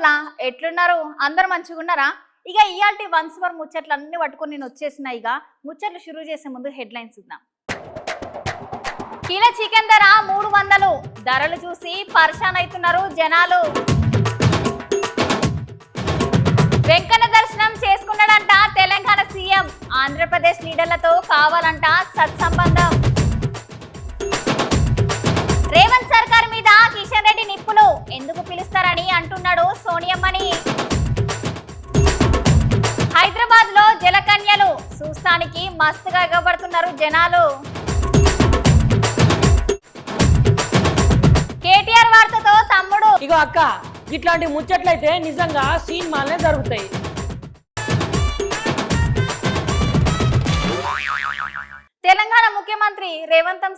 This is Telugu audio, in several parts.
నమస్తేనుల్లా ఎట్లున్నారు అందరు మంచిగా ఉన్నారా? ఇక ఇయాల్టి వన్స్ వర్ ముచ్చట్లు అన్ని పట్టుకొని నేను వచ్చేసిన. ఇక ముచ్చట్లు షురూ చేసే ముందు హెడ్లైన్స్ చూద్దాం. కిలో చికెన్ ధర 300. ధరలు చూసి పరేషాన్ అవుతున్నారు జనాలు. వెంకన్న దర్శనం చేసుకున్నాడంట తెలంగాణ సీఎం. ఆంధ్రప్రదేశ్ లీడర్లతో కావాలంట సత్సంబంధం. రేవంత్ సర్కార్ మీద కిషన్ రెడ్డి నిప్పులు ఎందుకు పిలుస్తారని అంటున్నాడు సోనియమ్మని. హైదరాబాద్ లో జలకన్యలు చూస్తానికి మస్తుగా ఎగబడుతున్నారు జనాలు. కేటీఆర్ వార్తతో తమ్ముడు ఇగో అక్క ఇట్లాంటి ముచ్చట్లయితే నిజంగా సినిమాలనే జరుగుతాయి. తెలంగాణ ముఖ్యమంత్రి రేవంత్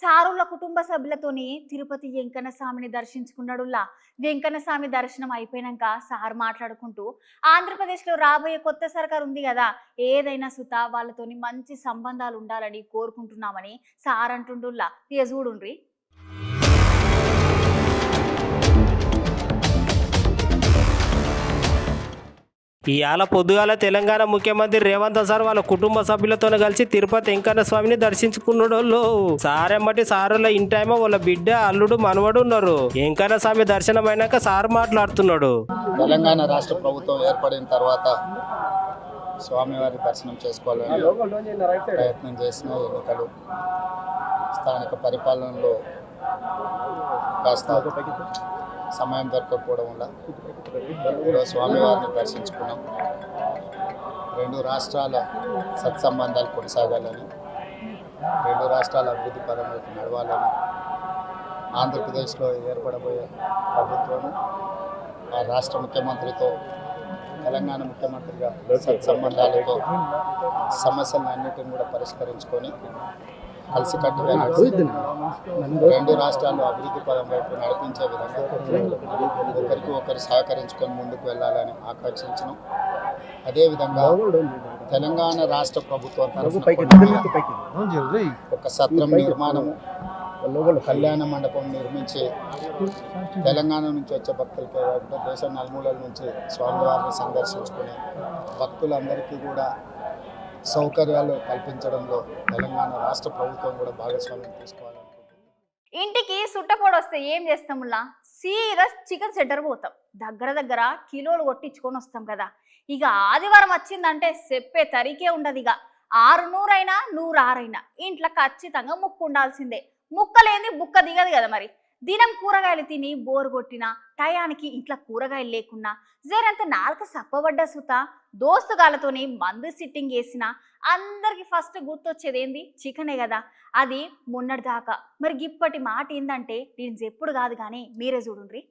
సారుల కుటుంబ సభ్యులతోని తిరుపతి వెంకన్న స్వామిని దర్శించుకున్నాడులా. వెంకన్న స్వామి దర్శనం అయిపోయినాక సార్ మాట్లాడుకుంటూ ఆంధ్రప్రదేశ్ లో రాబోయే కొత్త సర్కార్ ఉంది కదా, ఏదైనా సుత వాళ్ళతోని మంచి సంబంధాలు ఉండాలని కోరుకుంటున్నామని సార్ అంటుండుల్లా. ఇక చూడుండ్రి. ఇవాళ పొద్దుగాల తెలంగాణ ముఖ్యమంత్రి రేవంత్ సార్ వాళ్ళ కుటుంబ సభ్యులతో కలిసి తిరుపతి వెంకన్న స్వామిని దర్శించుకున్నాడు. సారెమ్మటి సారుల ఇంటైమో వాళ్ళ బిడ్డ అల్లుడు మనవడు ఉన్నారు. వెంకన్న స్వామి దర్శనం అయినాక సార్ మాట్లాడుతున్నాడు. తెలంగాణ రాష్ట్ర ప్రభుత్వం ఏర్పడిన తర్వాత స్వామివారి దర్శనం చేసుకోవాలని ప్రయత్నం చేసిన ఎన్నికలు స్థానిక పరిపాలనలో కాస్త సమయం దొరకకపోవడం వల్ల ఈరోజు స్వామివారిని దర్శించుకున్నాం. రెండు రాష్ట్రాల సత్సంబంధాలు కొనసాగాలని, రెండు రాష్ట్రాల అభివృద్ధి పదంలోకి నడవాలని, ఆంధ్రప్రదేశ్లో ఏర్పడబోయే ప్రభుత్వం ఆ రాష్ట్ర ముఖ్యమంత్రితో తెలంగాణ ముఖ్యమంత్రిగా సత్సంబంధాలతో సమస్యలను అన్నిటిని కూడా పరిష్కరించుకొని కలిసికట్టుగా రెండు రాష్ట్రాలు అభివృద్ధి పదం వైపు నడిపించే విధంగా ఒకరికి ఒకరు సహకరించుకొని ముందుకు వెళ్ళాలని ఆకాంక్షించడం. అదేవిధంగా తెలంగాణ రాష్ట్ర ప్రభుత్వం ఒక సత్రం నిర్మాణము, కళ్యాణ మండపం నిర్మించి తెలంగాణ నుంచి వచ్చే భక్తులకే కాకుండా దేశం నలుమూలల నుంచి స్వామివారిని సందర్శించుకునే భక్తులందరికీ కూడా సౌకర్యాలు కల్పించడంలో తెలంగాణ రాష్ట్ర ప్రభుత్వం కూడా భాగస్వామ్యం తీసుకోవాలనుకుంటుంది. ఇంటికి సుట్టపోడు వస్తే ఏం చేస్తాములా, సీరియస్ చికెన్ సెంటర్ పోతాం. దగ్గర కిలోలు కొట్టించుకొని వస్తాం కదా. ఇక ఆదివారం వచ్చిందంటే చెప్పే తరికే ఉండదు. ఇక 600 అయినా 106 అయినా ఇంట్లో ఖచ్చితంగా ముక్కు ఉండాల్సిందే. ముక్కలేంది బుక్క దిగదు కదా. మరి దినం కూరగాయలు తిని బోరు కొట్టిన టయానికి ఇంట్లో కూరగాయలు లేకున్నా జరంత నాలుక సప్పబడ్డ సుత దోస్తుగాలతోని మందు సిట్టింగ్ వేసిన అందరికి ఫస్ట్ గుర్తొచ్చేది ఏంది, చికెనే కదా. అది మొన్నటి దాకా. మరి ఇప్పటి మాట ఏందంటే నేను చెప్పుడు కాదు కానీ మీరే చూడుండ్రి.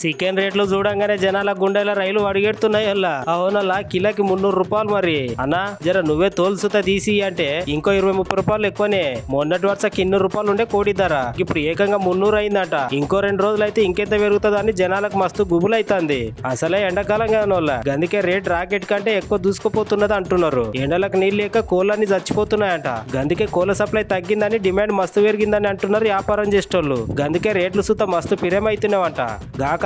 చికెన్ రేట్లు చూడంగానే జనాల గుండెల రైలు అడిగెడుతున్నాయి. అవునల్లా కిలోకి 300 రూపాయలు. మరి అన్నా జర నువ్వే తోలుసుత తీసి అంటే ఇంకో 20-30 రూపాయలు ఎక్కువనే. మొన్నటి వరుసకి 200 రూపాయలు ఉండే కోడి ధర, ఇప్పుడు ఏకంగా 300 అయిందట. ఇంకో 2 రోజులు అయితే ఇంకెంత పెరుగుతుందో అని జనాలకు మస్తు గుబులైతుంది. అసలే ఎండాకాలం కానోళ్ళ గందుకే రేట్ రాకెట్ కంటే ఎక్కువ దూసుకుపోతున్నది అంటున్నారు. ఎండలకు నీళ్ళు లేక కోళ్ళని చచ్చిపోతున్నాయంట. గందుకే కోళ్ళ సప్లై తగ్గిందని డిమాండ్ మస్తు పెరిగిందని అంటున్నారు వ్యాపారం చేసేటోళ్ళు. గందుకే రేట్లు సుత మస్తు పిరేమైతున్నాయంట.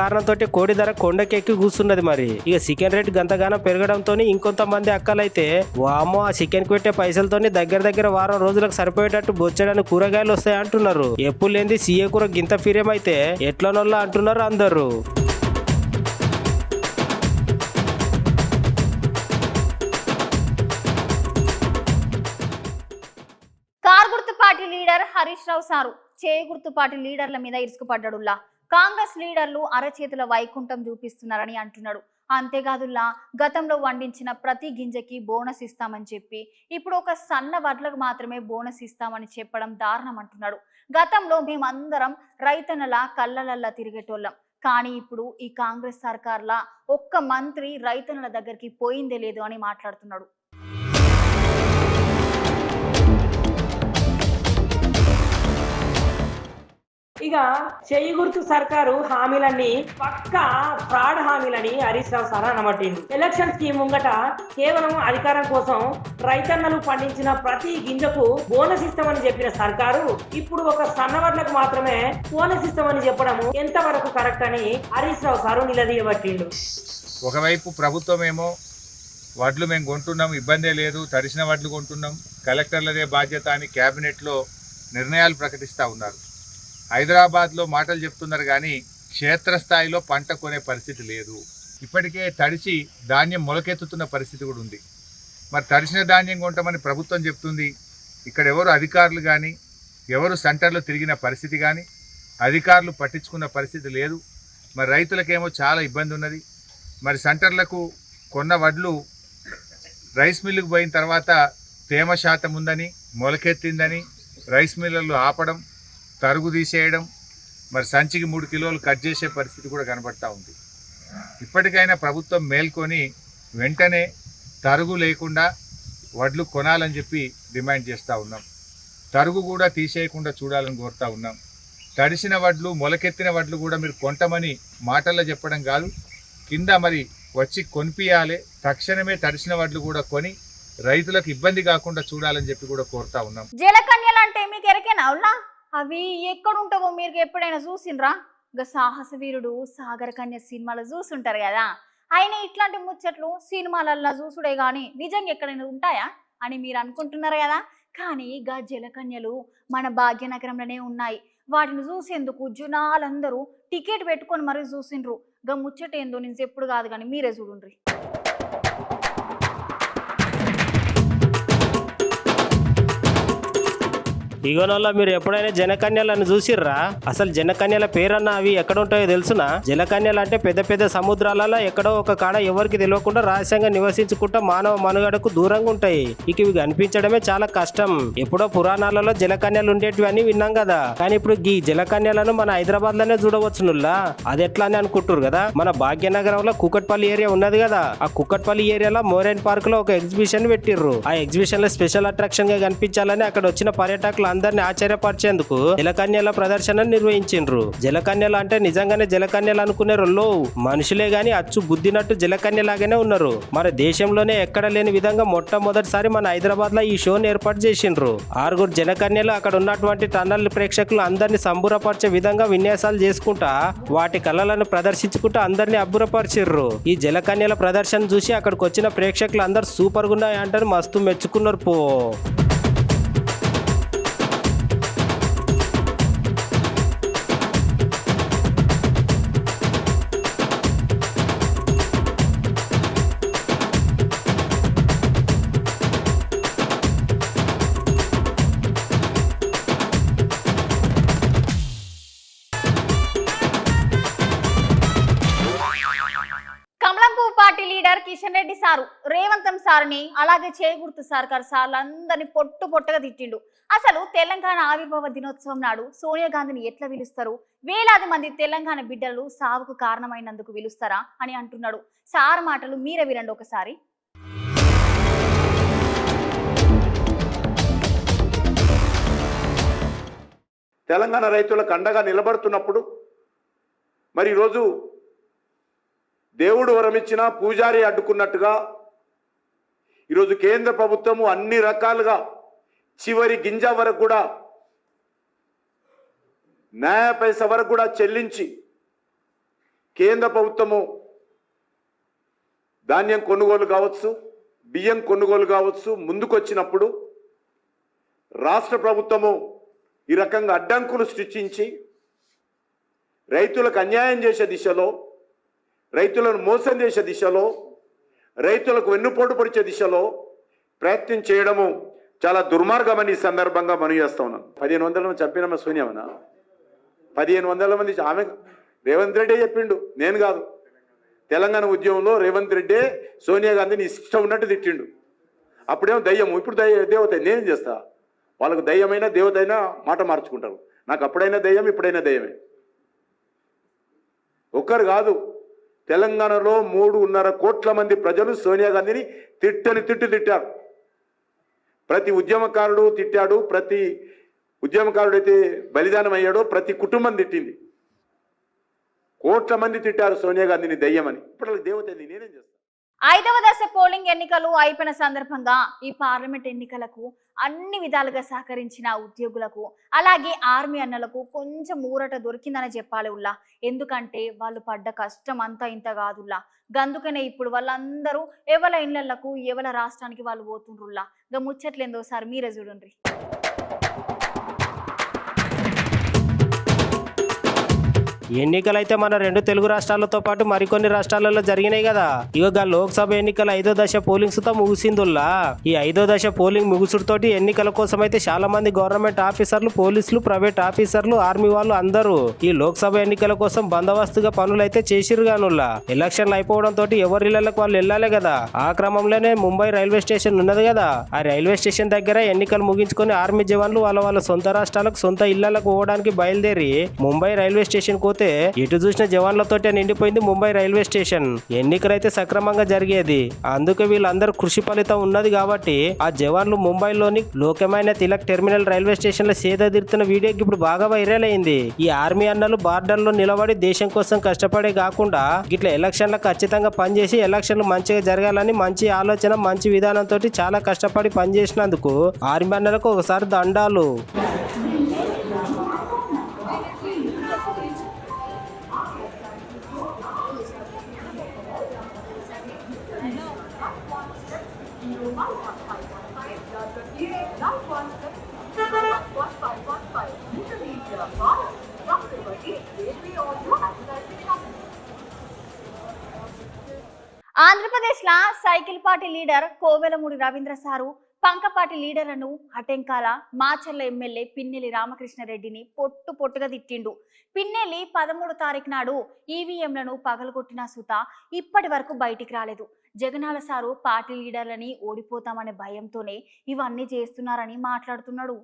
కారణంతో కోడి ధర కొండకెక్కి కూర్చున్నది. మరి ఇక చికెన్ రేట్ గంతగానం పెరగడంతో ఇంకొంతమంది అక్కలైతే వామో ఆ చికెన్ పెట్టే పైసలతోని దగ్గర వారం రోజులకు సరిపోయేటట్టు బొచ్చడానికి కూరగాయలు వస్తాయి అంటున్నారు. ఎప్పుడు లేని సీఏ కూర గింత ఫిరేమైతే ఎట్లనోళ్ళ అంటున్నారు అందరూ. కార్ గుర్తు party leader Harish Rao sir చేయి గుర్తు పార్టీ లీడర్ల మీద ఇరుసుకుపడ్డాడుల్లా. కాంగ్రెస్ లీడర్లు అరచేతుల వైకుంఠం చూపిస్తున్నారని అంటున్నాడు. అంతేకాదుల్లా గతంలో వండించిన ప్రతి గింజకి బోనస్ ఇస్తామని చెప్పి ఇప్పుడు ఒక సన్న వడ్లకు మాత్రమే బోనస్ ఇస్తామని చెప్పడం దారుణం అంటున్నాడు. గతంలో మేమందరం రైతన్నల కళ్ళలల్లా తిరిగేటోళ్ళం, కానీ ఇప్పుడు ఈ కాంగ్రెస్ సర్కార్లా ఒక్క మంత్రి రైతన్నల దగ్గరికి పోయిందే లేదు అని మాట్లాడుతున్నాడు. ఇక చెయ్యి గుర్తు సర్కారు హామీలన్నీ పక్కా fraud హామీలని Harish Rao sir అనబట్టింది. Election scheme ముంగట కేవలం అధికారం కోసం రైతన్నలు పండించిన ప్రతి గింజకు బోనస్ ఇస్తామని చెప్పిన సర్కారు ఇప్పుడు ఒక సన్నవడ్లకు మాత్రమే బోనస్ ఇస్తామని చెప్పడం ఎంతవరకు కరెక్ట్ అని హరీష్ రావు సారు నిలదీయబట్టిండు. ఒకవైపు ప్రభుత్వం ఏమో వడ్లు మేము కొంటున్నాం, ఇబ్బందే లేదు, తడిసిన వడ్లు కొంటున్నాం, కలెక్టర్లదే బాధ్యత అని క్యాబినెట్లో నిర్ణయాలు ప్రకటిస్తూ ఉన్నారు. హైదరాబాద్లో మాటలు చెప్తున్నారు కానీ క్షేత్రస్థాయిలో పంట కొనే పరిస్థితి లేదు. ఇప్పటికే తడిచి ధాన్యం మొలకెత్తుతున్న పరిస్థితి కూడా ఉంది. మరి తడిసిన ధాన్యం కొంటామని ప్రభుత్వం చెప్తుంది. ఇక్కడ ఎవరు అధికారులు కానీ ఎవరు సెంటర్లో తిరిగిన పరిస్థితి కానీ అధికారులు పట్టించుకున్న పరిస్థితి లేదు. మరి రైతులకేమో చాలా ఇబ్బంది ఉన్నది. మరి సెంటర్లకు కొన్న వడ్లు రైస్ మిల్లుకు పోయిన తర్వాత తేమ శాతం ఉందని మొలకెత్తిందని రైస్ మిల్లర్లు ఆపడం, తరుగు తీసేయడం, మరి సంచికి 3 కిలోలు కట్ చేసే పరిస్థితి కూడా కనబడతా ఉంది. ఇప్పటికైనా ప్రభుత్వం మేల్కొని వెంటనే తరుగు లేకుండా వడ్లు కొనాలని చెప్పి డిమాండ్ చేస్తూ ఉన్నాం. తరుగు కూడా తీసేయకుండా చూడాలని కోరుతూ ఉన్నాం. తడిసిన వడ్లు మొలకెత్తిన వడ్లు కూడా మీరు కొంటమని మాటల్లో చెప్పడం కాదు, కింద మరి వచ్చి కొనిపియాలి. తక్షణమే తడిసిన వడ్లు కూడా కొని రైతులకు ఇబ్బంది కాకుండా చూడాలని చెప్పి కూడా కోరుతా ఉన్నాం. జలకన్యలు అంటే మీకు ఎరకేనా అవునా? అవి ఎక్కడుంటావో మీరు ఎప్పుడైనా చూసిండ్రా? ఇంకా సాహస వీరుడు సాగర కన్య సినిమాలో చూసుంటారు కదా. ఆయన ఇట్లాంటి ముచ్చట్లు సినిమాలల్లో చూసుడే గాని నిజంగా ఎక్కడైనా ఉంటాయా అని మీరు అనుకుంటున్నారు కదా. కానీ గా జలకన్యలు మన భాగ్యనగరంలోనే ఉన్నాయి. వాటిని చూసేందుకు జనాలందరూ టికెట్ పెట్టుకొని మరీ చూసిండ్రు. గా ముచ్చట ఏందో నేను ఎప్పుడు కాదు కానీ మీరే చూడండి. ఇగోనల్లా మీరు ఎప్పుడైనా జనకన్యలను చూసిర్రా? అసలు జనకన్యల పేరన్నా అవి ఎక్కడ ఉంటాయో తెలుసునా? జలకన్యలు అంటే పెద్ద పెద్ద సముద్రాలలో ఎక్కడో ఒక కాడ ఎవరికి తెలియకుండా రహస్యంగా నివసించుకుంటా మానవ మనుగడకు దూరంగా ఉంటాయి. ఇక ఇవి కనిపించడమే చాలా కష్టం. ఎప్పుడో పురాణాలలో జలకన్యలు ఉండేటివి అని విన్నాం కదా. కానీ ఇప్పుడు ఈ జలకన్యలను మన హైదరాబాద్ లోనే చూడవచ్చునుల్లా. అది ఎట్లా అని అనుకుంటారు కదా. మన భాగ్యనగరంలో కుకట్పల్లి ఏరియా ఉన్నది కదా. ఆ కుకట్పల్లి ఏరియాలో మోరైన్ పార్క్ లో ఒక ఎగ్జిబిషన్ పెట్టిర్రు. ఆ ఎగ్జిబిషన్ లో స్పెషల్ అట్రాక్షన్ గా కనిపించాలని అక్కడ వచ్చిన పర్యాటకులు అందరిని ఆశ్చర్యపరిచేందుకు జలకన్యల ప్రదర్శన నిర్వహించిండ్రు. జలకన్యలు అంటే నిజంగానే జలకన్యలు అనుకునే రోళ్ళు మనుషులే గాని అచ్చు బుద్ధినట్టు జలకన్యలాగానే ఉన్నారు. మన దేశంలోనే ఎక్కడ లేని విధంగా మొట్టమొదటిసారి మన హైదరాబాద్ లో ఈ షోని ఏర్పాటు చేసిండ్రు. 6 జలకన్యలు అక్కడ ఉన్నటువంటి టన్నల్ ప్రేక్షకులు అందరినీ సంబురపరిచే విధంగా విన్యాసాలు చేసుకుంటా వాటి కళలను ప్రదర్శించుకుంటూ అందరినీ అబ్బురపరిచిర్రు. ఈ జలకన్యల ప్రదర్శన చూసి అక్కడికి వచ్చిన ప్రేక్షకులు అందరు సూపర్ గా ఉన్నాయి అంటే మస్తు మెచ్చుకున్నారు పో. లీడర్ కిషన్ రెడ్డి సారు రేవంతం సార్ని అలాగే చేగుర్తు సర్కార్ సార్లు అందరినీ పొట్టుగా తిట్టిండు. అసలు తెలంగాణ ఆవిర్భావ దినోత్సవం నాడు సోనియా గాంధీని ఎట్లా పిలుస్తారు? వేలాది మంది తెలంగాణ బిడ్డలు సావుకు కారణమైనందుకు పిలుస్తారా అని అంటున్నాడు. సార్ మాటలు మీరే వినండి ఒకసారి. తెలంగాణ రైతులకు అండగా నిలబడుతున్నప్పుడు మరి ఈరోజు దేవుడు వరమిచ్చిన పూజారి అడ్డుకున్నట్టుగా ఈరోజు కేంద్ర ప్రభుత్వము అన్ని రకాలుగా చివరి గింజ వరకు కూడా న్యాయ పైస వరకు కూడా చెల్లించి కేంద్ర ప్రభుత్వము ధాన్యం కొనుగోలు కావచ్చు, బియ్యం కొనుగోలు కావచ్చు ముందుకొచ్చినప్పుడు రాష్ట్ర ప్రభుత్వము ఈ రకంగా అడ్డంకులు సృష్టించి రైతులకు అన్యాయం చేసే దిశలో, రైతులను మోసం చేసే దిశలో, రైతులకు వెన్నుపోటు పొడిచే దిశలో ప్రయత్నం చేయడము చాలా దుర్మార్గమని ఈ సందర్భంగా మనవి చేస్తా ఉన్నాను. 1500 మంది చంపినమ్మ శూన్యమనా? 1500 మంది ఆమె రేవంత్ రెడ్డి చెప్పిండు, నేను కాదు. తెలంగాణ ఉద్యమంలో రేవంత్ రెడ్డి సోనియా గాంధీని ఇష్టం ఉన్నట్టు తిట్టిండు. అప్పుడేమో దయ్యము, ఇప్పుడు దేవత. నేనేం చేస్తా? వాళ్ళకు దయ్యమైనా దేవతైనా మాట మార్చుకుంటారు. నాకు అప్పుడైనా దయ్యం, ఇప్పుడైనా దయ్యమే. ఒక్కరు కాదు, తెలంగాణలో 3.5 కోట్ల మంది ప్రజలు సోనియా గాంధీని తిట్టారు. ప్రతి ఉద్యమకారుడు తిట్టాడు, ప్రతి ఉద్యమకారుడైతే బలిదానం అయ్యాడో ప్రతి కుటుంబం తిట్టింది. కోట్ల మంది తిట్టారు సోనియా గాంధీని దయ్యమని. ఇప్పుడు దేవత నేనేం చేస్తాను. 5వ దశ పోలింగ్ ఎన్నికలు అయిపోయిన సందర్భంగా ఈ పార్లమెంట్ ఎన్నికలకు అన్ని విధాలుగా సహకరించిన ఉద్యోగులకు అలాగే ఆర్మీ అన్నలకు కొంచెం ఊరట దొరికిందని చెప్పాలి ఉల్లా. ఎందుకంటే వాళ్ళు పడ్డ కష్టం అంతా ఇంత కాదుల్లా. గందుకనే ఇప్పుడు వాళ్ళందరూ ఎవల ఇళ్లకు ఎవల రాష్ట్రానికి వాళ్ళు పోతుండ్రుల్లా. గా ముచ్చట్లేందో సార్ మీరే చూడండి. ఎన్నికలైతే మన 2 తెలుగు రాష్ట్రాలతో పాటు మరికొన్ని రాష్ట్రాలలో జరిగినాయి కదా. ఇక లోక్సభ ఎన్నికల 5వ దశ పోలింగ్ సుతా ముగిసిందుల్లా. ఈ 5వ దశ పోలింగ్ ముగుసుడుతోటి ఎన్నికల కోసం అయితే చాలా మంది గవర్నమెంట్ ఆఫీసర్లు, పోలీసులు, ప్రైవేట్ ఆఫీసర్లు, ఆర్మీ వాళ్ళు అందరూ ఈ లోక్సభ ఎన్నికల కోసం బందోబస్తుగా పనులైతే చేసిరు గానుల్లా. ఎలక్షన్లు అయిపోవడం తోటి ఎవరిళ్లకు వాళ్ళు వెళ్ళాలి కదా. ఆ క్రమంలోనే ముంబై రైల్వే స్టేషన్ ఉన్నది కదా. ఆ రైల్వే స్టేషన్ దగ్గర ఎన్నికలు ముగించుకొని ఆర్మీ జవాన్లు వాళ్ళ సొంత రాష్ట్రాలకు, సొంత ఇళ్లకు పోవడానికి బయలుదేరి ముంబై రైల్వే స్టేషన్ పోతే ఎటు చూసిన జవాన్లతోటే నిండిపోయింది ముంబై రైల్వే స్టేషన్. ఎన్నికలైతే సక్రమంగా జరిగేది. అందుకే వీళ్ళందరూ కృషి ఫలితం ఉన్నది కాబట్టి ఆ జవాన్లు ముంబైలోని లోకమైన తిలక్ టెర్మినల్ రైల్వే స్టేషన్ లో సేదతీరుతున్న వీడియోకి ఇప్పుడు బాగా వైరల్ అయింది. ఈ ఆర్మీ అన్నలు బార్డర్ లో నిలబడి దేశం కోసం కష్టపడే కాకుండా ఇట్లా ఎలక్షన్లకు ఖచ్చితంగా పనిచేసి ఎలక్షన్లు మంచిగా జరగాలని మంచి ఆలోచన, మంచి విధానంతో చాలా కష్టపడి పనిచేసినందుకు ఆర్మీ అన్నలకు ఒకసారి దండాలు. ఆంధ్రప్రదేశ్ లా cycle party leader Kovelamudi Ravindra sir పంకపాటి లీడర్లను హటెంకాల మాచర్ల ఎమ్మెల్యే పిన్నెల్లి రామకృష్ణారెడ్డిని పొట్టుగా తిట్టిండు. పిన్నెల్లి 13వ తారీఖు నాడు ఈవీఎంలను పగలగొట్టిన సుత ఇప్పటి వరకు బయటికి రాలేదు. జగనాల సారు పార్టీ లీడర్లని ఓడిపోతామనే భయంతోనే ఇవన్నీ చేస్తున్నారని మాట్లాడుతున్నాడు.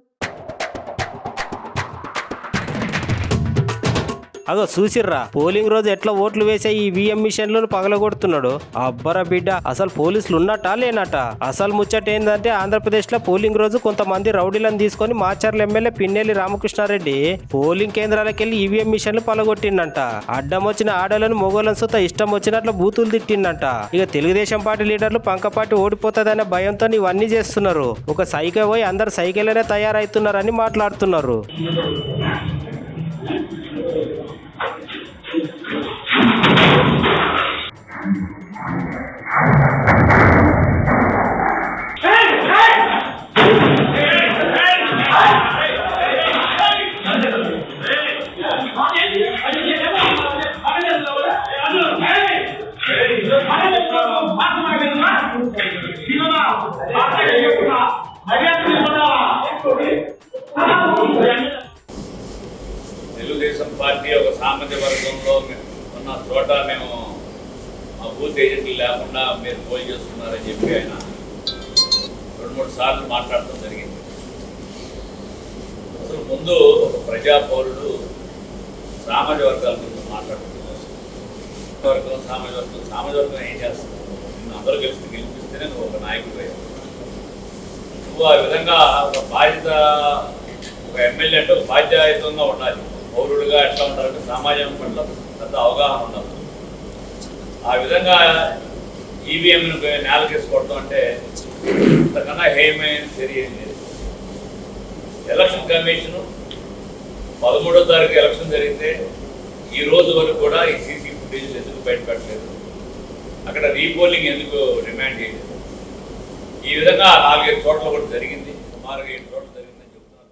అదో చూసిర్రా, పోలింగ్ రోజు ఎట్లా ఓట్లు వేసే ఈ ఈవీఎం మిషన్లను పగలగొడుతున్నాడు. అబ్బరా బిడ్డ, అసలు పోలీసులు ఉన్నట్టా లేనట. అసలు ముచ్చట ఏంటంటే ఆంధ్రప్రదేశ్ లో పోలింగ్ రోజు కొంతమంది రౌడీలను తీసుకొని మాచర్ల ఎమ్మెల్యే పిన్నెల్లి రామకృష్ణారెడ్డి పోలింగ్ కేంద్రాలకు వెళ్లి ఈవీఎం మిషన్లు పగలగొట్టిండంట. అడ్డం వచ్చిన ఆడలను మొగోలను సుత ఇష్టం వచ్చినట్లు బూతులు తిట్టిండంట. ఇక తెలుగుదేశం పార్టీ లీడర్లు పంకపాటి ఓడిపోతుందనే భయంతో ఇవన్నీ చేస్తున్నారు. ఒక సైకిల్ పోయి అందరు సైకిల్నే తయారవుతున్నారని మాట్లాడుతున్నారు. తెలుగుదేశం పార్టీ ఒక సామాజిక వర్గంలో ఉన్న చోట మేము మా బూత్ ఏజెంట్లు లేకుండా మీరు పోల్ చేస్తున్నారని చెప్పి ఆయన 2-3 సార్లు మాట్లాడటం జరిగింది. అసలు ముందు ఒక ప్రజా పౌరుడు సామాజిక వర్గాల గురించి మాట్లాడుతున్నారు. సామాజిక వర్గం ఏం చేస్తుంది? నిన్ను అందరూ గెలిపిస్తేనే నువ్వు ఒక నాయకుడు అయ్యావు. నువ్వు ఆ విధంగా ఒక బాధ్యత, ఒక ఎమ్మెల్యే అంటే ఒక బాధ్యతంగా ఉండాలి. పౌరుడుగా ఎట్లా ఉండాలంటే సమాజం పట్ల పెద్ద అవగాహన ఉండాలి. ఆ విధంగా ఈవీఎంను నేలకేసుకోవడం అంటే అంతకన్నా హేయమైన చర్య ఏం లేదు. ఎలక్షన్ కమిషను 13వ తారీఖు ఎలక్షన్ జరిగితే ఈ రోజు వరకు కూడా ఈ సీసీ ఫుటేజ్ ఎందుకు బయటపెట్టలేదు? అక్కడ రీపోలింగ్ ఎందుకు డిమాండ్ చేయలేదు? ఈ విధంగా 4-5 చోట్ల కూడా జరిగింది. సుమారుగా 7 చోట్ల జరిగిందని చెప్తున్నారు.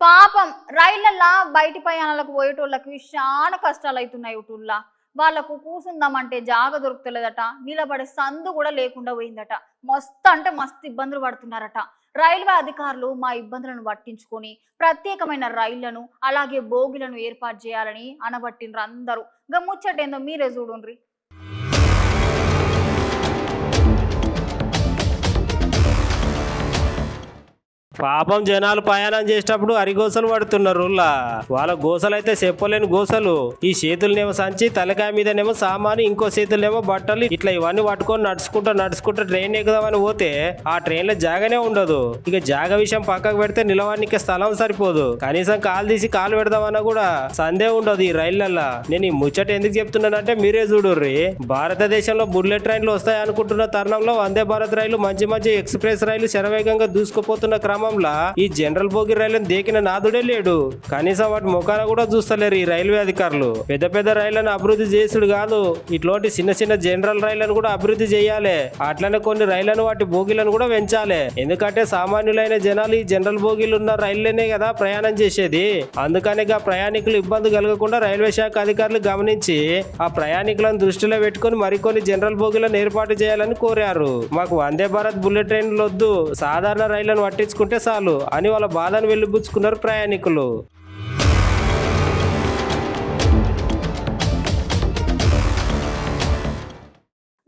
పాపం రైళ్లల్లా బయటి ప్రయాణాలకు పోయేటోళ్ళకి చాలా కష్టాలు అవుతున్నాయి. ఊటుల్లా వాళ్ళకు కూసుందామంటే జాగ దొరుకుతలేదట. నిలబడే సందు కూడా లేకుండా పోయిందట. మస్తు అంటే మస్తు ఇబ్బందులు పడుతున్నారట. రైల్వే అధికారులు మా ఇబ్బందులను పట్టించుకొని ప్రత్యేకమైన రైళ్లను అలాగే బోగిలను ఏర్పాటు చేయాలని అనబట్టిండ్రు అందరూ. గమ్ముచ్చటేందో మీరే చూడుండ్రి. పాపం జనాలు ప్రయాణం చేసేటప్పుడు అరిగోసలు పడుతున్నారు వాళ్ళ గోసలు అయితే చెప్పలేని గోసలు. ఈ చేతులనేమో సంచి, తలకాయ మీదనేమో సామాను, ఇంకో చేతులనేమో బట్టలు, ఇట్లా ఇవన్నీ పట్టుకొని నడుచుకుంటా ట్రైన్ ఎక్కుదామని పోతే ఆ ట్రైన్ లో జాగానే ఉండదు. ఇక జాగా విషయం పక్కకు పెడితే నిలవానికి స్థలం సరిపోదు. కనీసం కాలు తీసి కాలు పెడదామన్నా కూడా సందే ఉండదు ఈ రైళ్లల్లా. నేను ఈ ముచ్చట ఎందుకు చెప్తున్నానంటే మీరే చూడుర్రి. భారతదేశంలో బుల్లెట్ ట్రైన్లు వస్తాయి అనుకుంటున్న తరుణంలో వందే భారత్ రైలు, మంచి మంచి ఎక్స్ప్రెస్ రైలు శరవేగంగా దూసుకుపోతున్న క్రమంలో ఈ జనరల్ బోగి రైళ్లను దేకిన నాదుడే లేడు. కనీసం వాటి ముఖాన కూడా చూస్తలేరు ఈ రైల్వే అధికారులు. పెద్ద పెద్ద రైళ్లను అభివృద్ధి చేసుడు కాదు, ఇట్లాంటి చిన్న చిన్న జనరల్ రైళ్లను కూడా అభివృద్ధి చేయాలి. అట్లనే కొన్ని రైళ్లను వాటి బోగిలను కూడా పెంచాలి. ఎందుకంటే సామాన్యులైన జనాలు ఈ జనరల్ బోగీలు ఉన్న రైళ్లనే కదా ప్రయాణం చేసేది. అందుకనే ప్రయాణికులు ఇబ్బంది కలగకుండా రైల్వే శాఖ అధికారులు గమనించి ఆ ప్రయాణికులను దృష్టిలో పెట్టుకుని మరికొన్ని జనరల్ బోగీలను ఏర్పాటు చేయాలని కోరారు. మాకు వందే భారత్ బుల్లెట్ ట్రైన్లు వద్దు, సాధారణ రైళ్లను పట్టించుకుంటే చాలు అని వాళ్ళ బాధను వెలిబుచ్చుకున్నారు ప్రయాణికులు.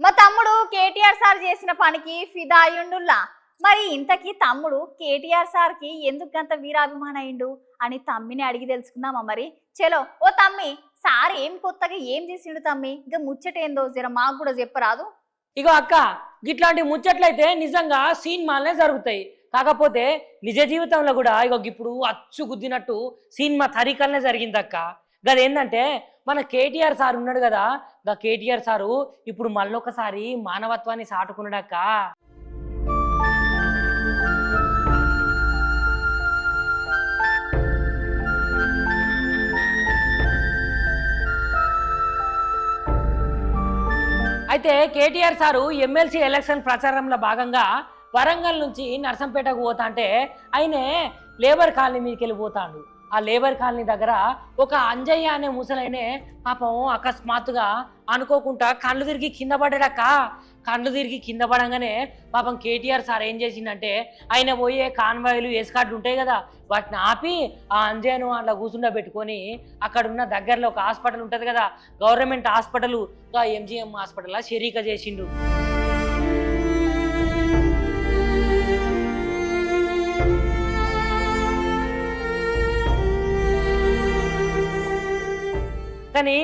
మా తమ్ముడు కేటీఆర్ సార్ చేసిన పనికి ఫిదా అయ్యుండుల్లా. మరి ఇంతకీ తమ్ముడు కేటీఆర్ సార్ కి ఎందుకు అంత వీరాభిమానం అయిండు అని తమ్మిని అడిగి తెలుసుకుందామా మరి. చలో ఓ తమ్మి, సార్ ఏం కొత్తగా ఏం చేసిండు తమ్మి? ఇక ముచ్చటేందో జర మాకు కూడా చెప్పరాదు. ఇగో అక్క, గిట్లాంటి ముచ్చట్లయితే నిజంగా సినిమాలనే జరుగుతాయి. కాకపోతే నిజ జీవితంలో కూడా ఇగో ఇప్పుడు అచ్చు గుద్దినట్టు సినిమా తరీకలనే జరిగింది అక్క. గదేంటంటే మన కేటీఆర్ సార్ ఉన్నాడు కదా, గా కేటీఆర్ సారు ఇప్పుడు మళ్ళొకసారి మానవత్వాన్ని సాటుకున్నాడక్క. అయితే కేటీఆర్ సారు ఎమ్మెల్సీ ఎలక్షన్ ప్రచారంలో భాగంగా వరంగల్ నుంచి నర్సంపేటకు పోతా అంటే ఆయన లేబర్ కాలనీ మీదకి వెళ్ళిపోతాడు. ఆ లేబర్ కాలనీ దగ్గర ఒక అంజయ్య అనే ముసలైనే పాపం అకస్మాత్తుగా అనుకోకుండా కళ్ళు తిరిగి కింద పడ్డాడక్క. కళ్ళు తిరిగి కింద పడంగానే పాపం కేటీఆర్ సార్ ఏం చేసిందంటే ఆయన పోయే కాన్వాయిలు ఎస్కార్ట్లు ఉంటాయి కదా, వాటిని ఆపి ఆ అంజయ్యను అట్లా కూర్చుండబెట్టుకొని అక్కడున్న దగ్గరలో ఒక హాస్పిటల్ ఉంటుంది కదా, గవర్నమెంట్ హాస్పిటల్, ఎంజిఎం హాస్పిటల్ షరీక చేసిండు. కానీ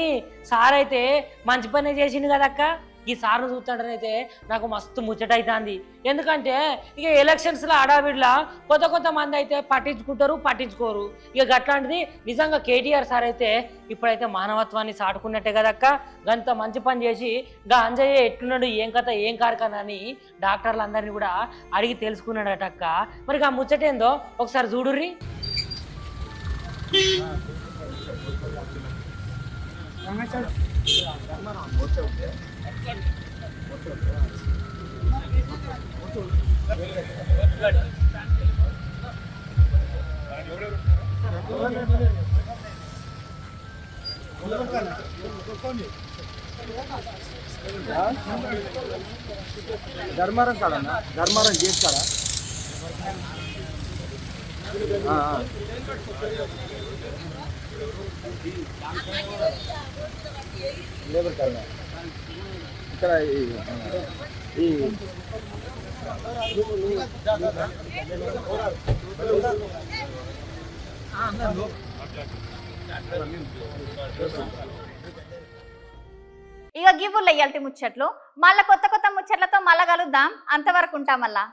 సార్ అయితే మంచి పనే చేసిండు కదక్క. ఈ సార్ను చూస్తుంటేనైతే నాకు మస్తు ముచ్చట అవుతుంది. ఎందుకంటే ఇక ఎలక్షన్స్లో అడావిడిలా కొత్త మంది అయితే పట్టించుకోరు. ఇక అట్లాంటిది నిజంగా కేటీఆర్ సార్ అయితే ఇప్పుడైతే మానవత్వాన్ని సాటుకున్నట్టే కదక్క. గంత మంచి పని చేసి గా అంజయ్య ఎట్లున్నాడు, ఏం కథ, ఏం కార్ఖానా అని డాక్టర్లు అందరినీ కూడా అడిగి తెలుసుకున్నాడటక్క. మరి ఆ ముచ్చటేందో ఒకసారి చూడుర్రి. ధర్మారం కాడన్నా, ధర్మారం చేస్తారా? లేబర్ కాడ ఇక్కడ ఈ ఇక గివ్వులు ఇయ్యాల్టి ముచ్చట్లు. మళ్ళా కొత్త ముచ్చట్లతో మళ్ళా కలుద్దాం. అంతవరకు ఉంటాం మళ్ళా.